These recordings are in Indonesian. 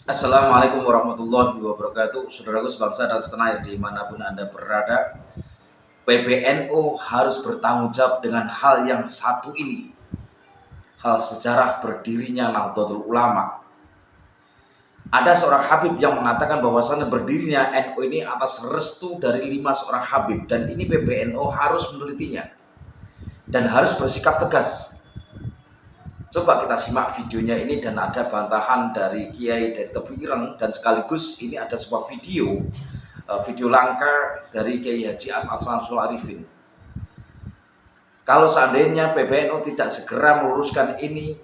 Assalamualaikum warahmatullahi wabarakatuh. Saudaraku sebangsa dan setanah air dimanapun Anda berada, PBNU harus bertanggung jawab dengan hal yang satu ini. Hal sejarah berdirinya Nahdlatul Ulama. Ada seorang Habib yang mengatakan bahwasannya berdirinya NU ini atas restu dari 5 seorang Habib, dan ini PBNU harus menelitinya dan harus bersikap tegas. Coba kita simak videonya ini, dan ada bantahan dari Kiai dari Tebu Ireng, dan sekaligus ini ada sebuah video langka dari Kiai Haji As'ad Syamsul Arifin. Kalau seandainya PBNU tidak segera meluruskan ini,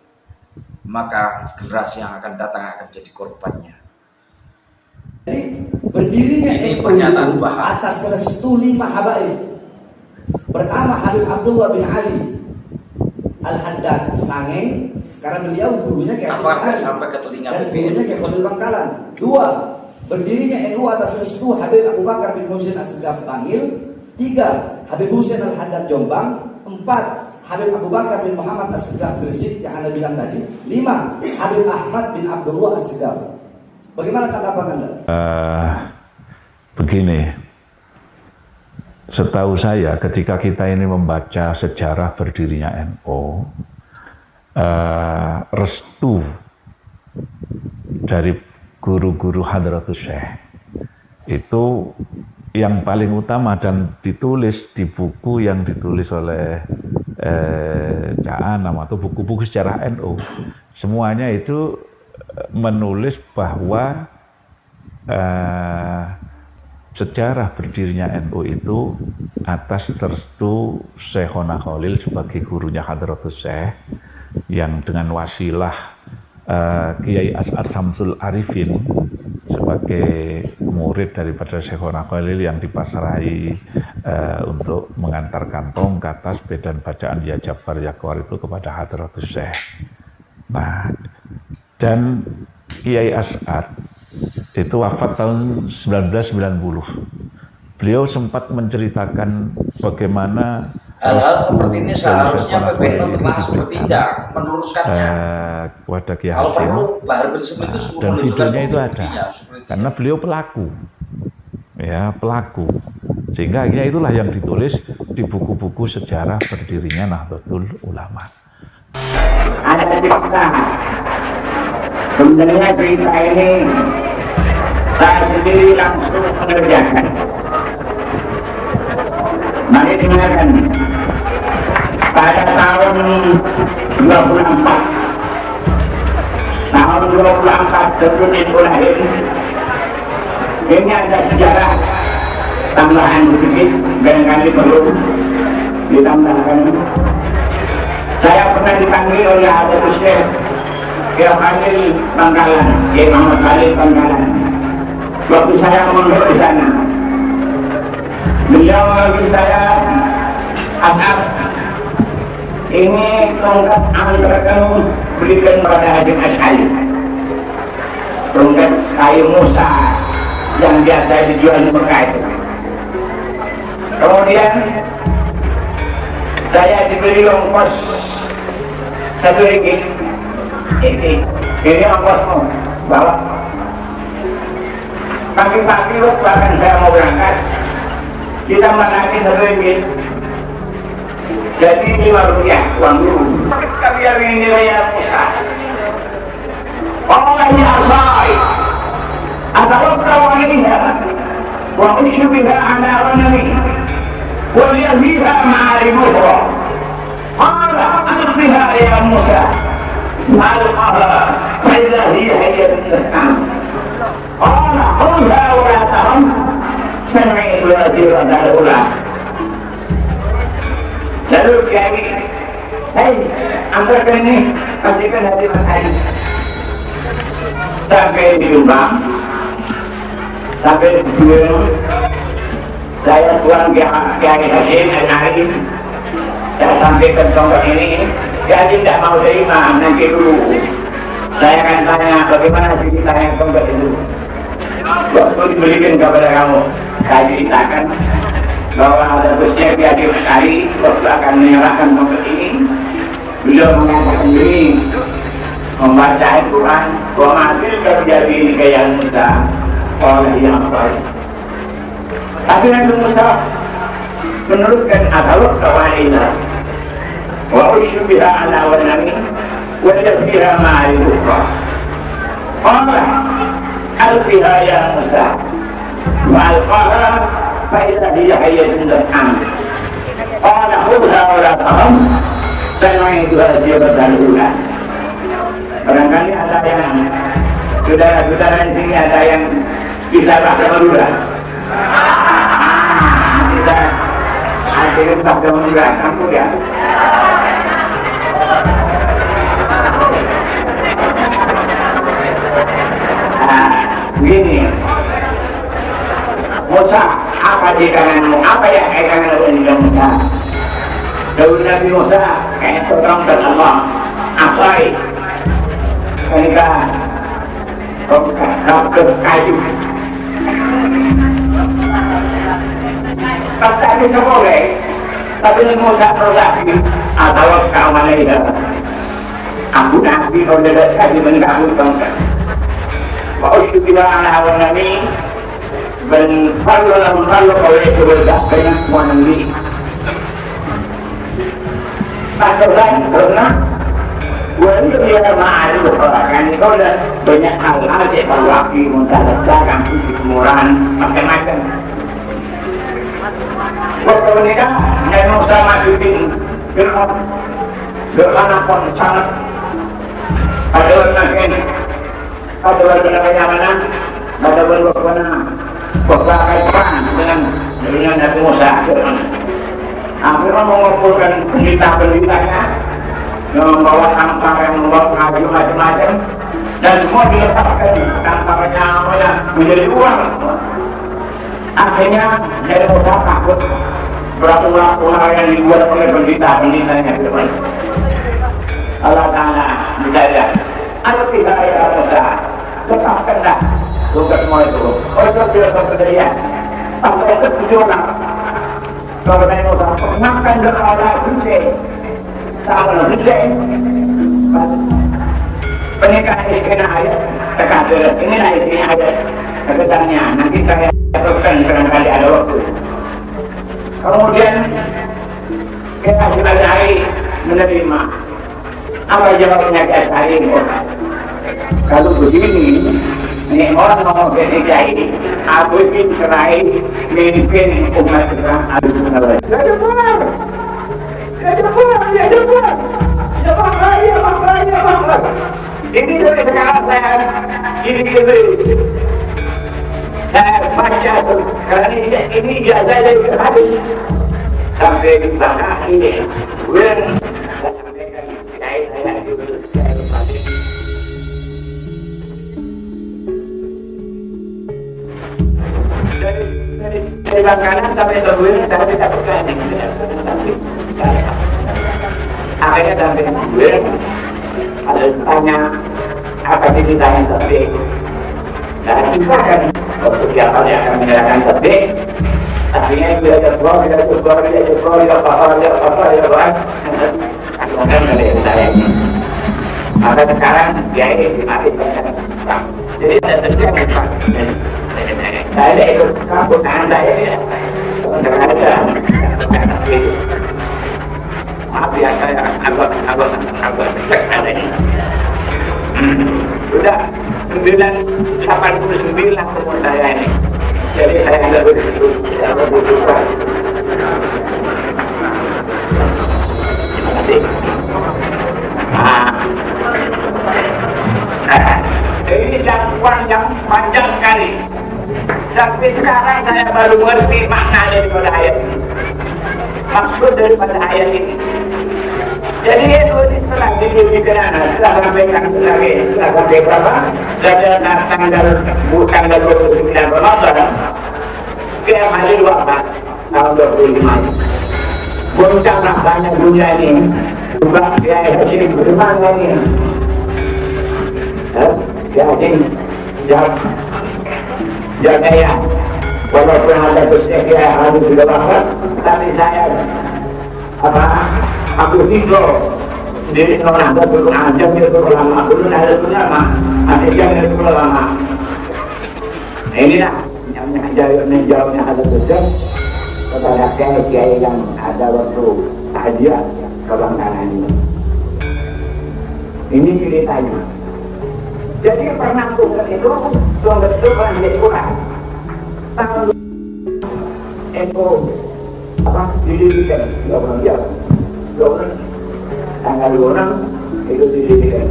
maka generasi yang akan datang akan jadi korbannya. Jadi berdirinya ini pernyataan atas restu 5 habaib. Pertama Habib Abdullah bin Ali Al-Haddad Sangeng, karena beliau gurunya Kiai Apakah sampai ke telinga dan gurunya Kiai Fadil Bangkalan. 2. Berdirinya NU atas restu Habib Abu Bakar bin Husain As-Segaf Bangil. 3. Habib Husain Al-Haddad Jombang. 4. Habib Abu Bakar bin Muhammad As-Segaf Gresik yang Anda bilang tadi. 5. Habib Ahmad bin Abdullah As-Segaf. Bagaimana tanggapan Anda? Begini, setahu saya ketika kita ini membaca sejarah berdirinya NU, restu dari guru-guru Hadratus Syekh itu yang paling utama dan ditulis di buku yang ditulis oleh Cak Anam atau buku-buku sejarah NU. Semuanya itu menulis bahwa sejarah berdirinya NU itu atas restu Syekhona Khalil sebagai gurunya Hadratus Syekh, yang dengan wasilah Kiai As'ad Syamsul Arifin sebagai murid daripada Syekhona Khalil yang dipasrahi untuk mengantarkan tongkat, tasbih dan bacaan Ya Jabbar Ya Qahar itu kepada Hadratus Syekh. Nah, dan Kiai As'ad itu wafat tahun 1990. Beliau sempat menceritakan bagaimana hal-hal seperti ini seharusnya PBNU terlangsung bertindak meluruskannya. Kepada Kiai Kalau Hasim, perlu Bahar Bersih itu sudah dan videonya itu bukti-buktinya ada, seperti karena beliau pelaku, ya pelaku, sehingga akhirnya itulah yang ditulis di buku-buku sejarah berdirinya Nahdlatul Ulama. Ada cerita, sebenarnya cerita ini saya sendiri langsung mengerjakan. Mari dengarkan. Pada tahun 24 sebelum itu lahir, ini ada sejarah tambahan sedikit, barangkali perlu ditambahkan. Saya pernah dipanggil oleh Hadratus Syekh Kiai Fadil Bangkalan, Kiai Muhammad Fadil Bangkalan. Waktu saya mondok di sana, beliau memanggil saya, As'ad, ini tongkat antar kamu berikan pada Haji Asy'ari. Tongkat kayu Musa yang biasa dijual di Mekah itu. Kemudian saya diberi ongkos 1 ringgit. Ini ongkosmu, bawa. Pagi-pagi waktu akan saya mau berangkat, kita menagih 1 ringgit. Jadi 5 rupiah uang dulu. Kami yang ini nilainya Musa. Allah ya asai. Atawakkalu alaiha wa ushru biha ala ghanami wa liyaziha ma'arifuha. Qala alqiha ya Musa. Alqaha fa idza hiya hayyatun tas'am. Qala qulha wa la taham. Sami'tu al-adhira al-ula. Lalu Kiai, hei, antarkan ini, pastikan hati Mas Hari. Sampai di Jombang, sampai di Jombang, saya pulang Kiai Hasim Al-Arif. Saya sampaikan tongkat ini, Kiai tidak mau terima, nanti dulu. Saya akan tanya bagaimana ceritanya tongkat itu. Waktu diberikan kepada kamu, saya ceritakan bahwa ada Syekh Kiai Hasim waktu akan menyerahkan tongkat ini, beliau mengatakan begini, membaca Al-Quran, menghasilkan jadi kayak Musa oleh yang baik. Tapi Nabi Musa menurutkan atau kawaida wa usybiha ala wanami wa yasbiha ma'arifah. Qala alfiha ya Musa wa alqaha fa idha hiya hayyatun tas'am. Qala khudha wa la taham san'iduha jibatan ula. Barangkali ada yang saudara-saudara di sini ada yang bisa bahasa Madura. Kita akhirnya bahasa Madura, kamu ya. Begini, Musa, apa di kananmu? Apa yang kanan Musa? Daun Nabi Musa kayak seorang dan Allah, asai. Mereka ke kayu. Tapi itu boleh, tapi mau tak produksi atau kau mana itu? Aku nanti kalau ada kayu mereka aku tangkap. Kau itu tidak anak wanami, dan kalau kau itu berdak banyak wanami. Tak lain karena Wali dia ma'arif kan itu ada banyak hal-hal evaluasi mentadakkan kemurahan macam-macam. Waktu ini kan yang Musa masukin dengan apa sangat ada orang ada orang mana ada orang berkaitan dengan Nabi Musa. Akhirnya mengumpulkan penelitian-penelitiannya, membawa tampar yang membawa kayu macam-macam, dan semua diletakkan tamparnya menjadi uang. Akhirnya dari Musa takut berapa yang dibuat oleh penelitian-penelitiannya ke depan. Allah Ta'ala berkata, "Aku tidak ada Musa, letakkanlah tugas semua itu." Orang tidak terpedaya, sampai ke-7 orang. Kalau saya Musa pernahkan berada Hussein. Sama Hussein pernikahan istrinya ayat terkadang inilah istrinya ayat kebetulannya nanti saya teruskan barangkali ada waktu. Kemudian kita Asy'ari menerima apa jawabnya ke Asy'ari? Kalau begini ini orang ngomong ke ini aku ingin cerai mimpin umat Islam Al-Sunnah. Ini dari sekarang saya ini saya baca karena ini ijazah dari hadis sampai di belakang ini kemudian saya sampaikan saya dari bakaran sampai ke gue saya tidak berani akhirnya sampai gue ada tanya apa sih ditanya tadi dan kita kan siapa yang akan menyerahkan tadi akhirnya dia terbuang kemudian dari saya maka sekarang dia dimatikan jadi saya terjadi saya ikut kampus saya ada maaf ya saya agak ada ini sudah 989 umur saya ini jadi saya tidak berbutuhkan terima kasih ini dakwaan yang panjang sekali sampai sekarang saya baru mengerti makna daripada ayat ini maksud daripada ayat ini. Jadi itu setelah didikan setelah sampaikan setelah sampai berapa tanggal bukan tanggal 29 Ramadan ke hari 24 tahun 25 puncaklah banyak dunia ini juga dia hasil bagaimana ini jaga ya walaupun ada bersedia harus sudah wafat tapi saya aku hidup Jadi orang ada turun ajam itu ulama, turun ada ulama, ada yang itu ulama. Nah inilah yang jawabnya ada betul kepada kiai yang ada waktu tahajud kebangkangan ini. Ini ceritanya. Jadi penampungan itu betul kan jadi kurang. Tahun itu apa didirikan 2 jam, 2 tanggal 26 itu didirikan.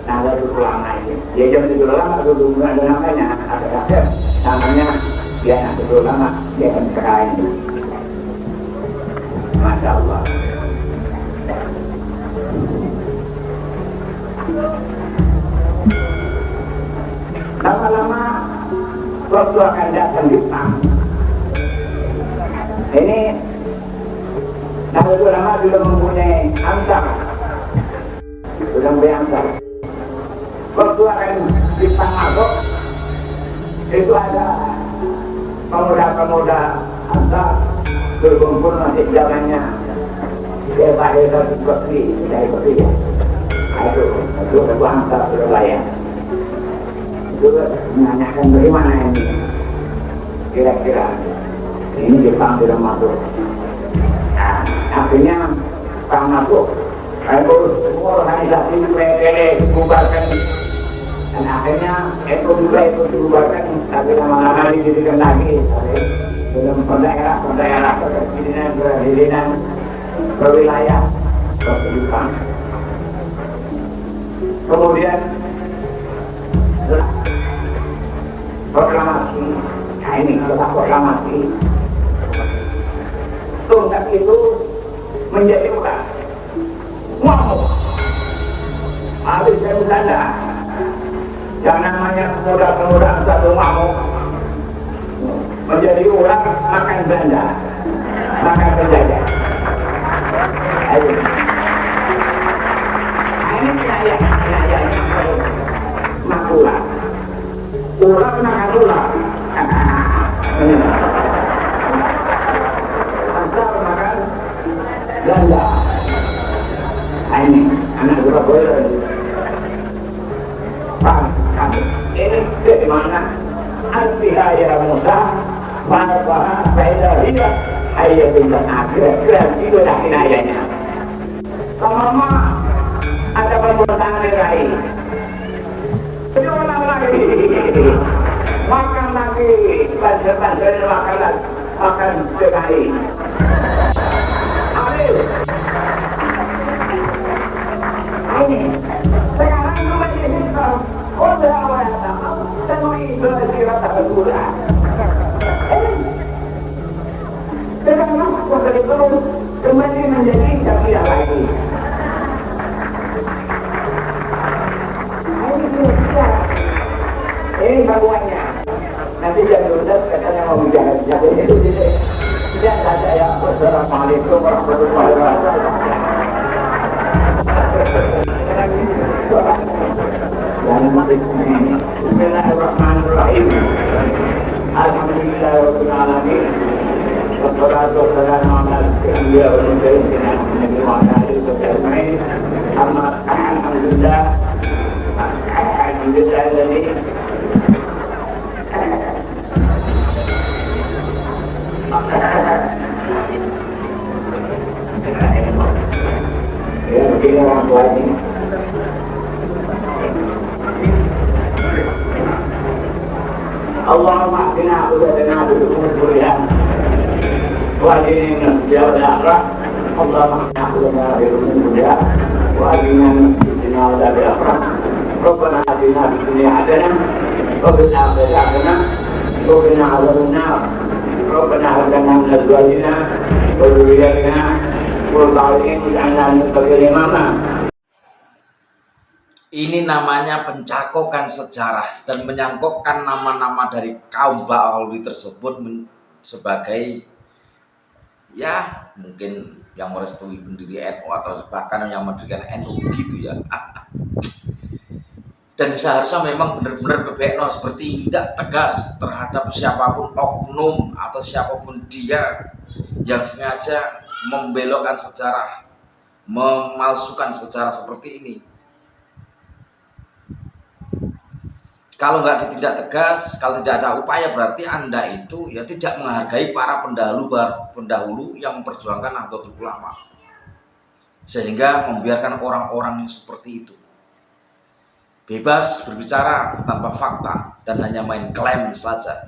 Nah lalu ulama ini, dia jam itu ulama dulu ada namanya, ada namanya dia nanti ulama dia akan kerain. Masya Allah. Lama-lama waktu akan datang Jepang. Ini Nahdlatul Ulama sudah mempunyai ansar, sudah mempunyai ansar. Waktu akan Jepang masuk, itu ada pemuda-pemuda ansar berkumpul masih jalannya. Dia pada satu kopi, dari kopi ya. Itu sebuah ansar Surabaya. Itu menanyakan bagaimana ini kira-kira ini Jepang sudah masuk. Nah, akhirnya Jepang masuk, lalu semua organisasi PTL dibubarkan, dan akhirnya itu juga itu dibubarkan, tapi lama-lama didirikan lagi belum daerah perizinan berwilayah ke Jepang. Kemudian proklamasi, nah ini setelah proklamasi tonggak itu menjadi ular ngamuk. Habis saya bercanda yang namanya pemuda-pemuda satu ngamuk menjadi ular makan belanda, makan penjajah. Ayo ini penjajahnya makula ular makan ular. Asal makan belanda. Ini anak Surabaya Pak, ini dari mana? Al-Fiha ya Musa Ma'afah Fa'idahiyah Ayatullah Akhirat itu dah kinayanya. Sama ada pembuatan nerai itu orang lagi makan lagi banser-banser makan sekali. Ayo ini sekarang kembali kita udah awal tahu semua itu rata berguna. Sekarang waktu itu kembali menjadi tidak lagi. Ini baruannya. Nanti jangan lupa katanya mau bicara itu jadi. Dan saya Assalamualaikum warahmatullahi wabarakatuh. Bismillahirrahmanirrahim. Alhamdulillahirabbil alamin. Wassalatu wassalamu ala asyrofil anbiya'i wal mursalin. Alhamdulillah. Alhamdulillah ya begini orang tua ini. Allahumma ahdina ubatana bidukun kuliah wa adina jawab al-akhirah. Allahumma ahdina ubatana bidukun kuliah wa adina bidina udab al-akhirah. Rabbana atina fid dunya hasanah wa fil akhirati hasanah wa qina adzaban nar. Rabbana hab lana min azwajina wa dhurriyyatina qurrata a'yun waj'alna lil muttaqina imama. Ini namanya pencakokan sejarah dan menyangkokkan nama-nama dari kaum Ba'alawi tersebut sebagai ya mungkin yang merestui pendiri NU atau bahkan yang mendirikan NU begitu ya. Dan seharusnya memang benar-benar PBNU seperti tidak tegas terhadap siapapun oknum atau siapapun dia yang sengaja membelokkan sejarah memalsukan sejarah seperti ini. Kalau nggak ditindak tegas, kalau tidak ada upaya, berarti Anda itu ya tidak menghargai para pendahulu yang memperjuangkan Nahdlatul Ulama, sehingga membiarkan orang-orang yang seperti itu bebas berbicara tanpa fakta dan hanya main klaim saja.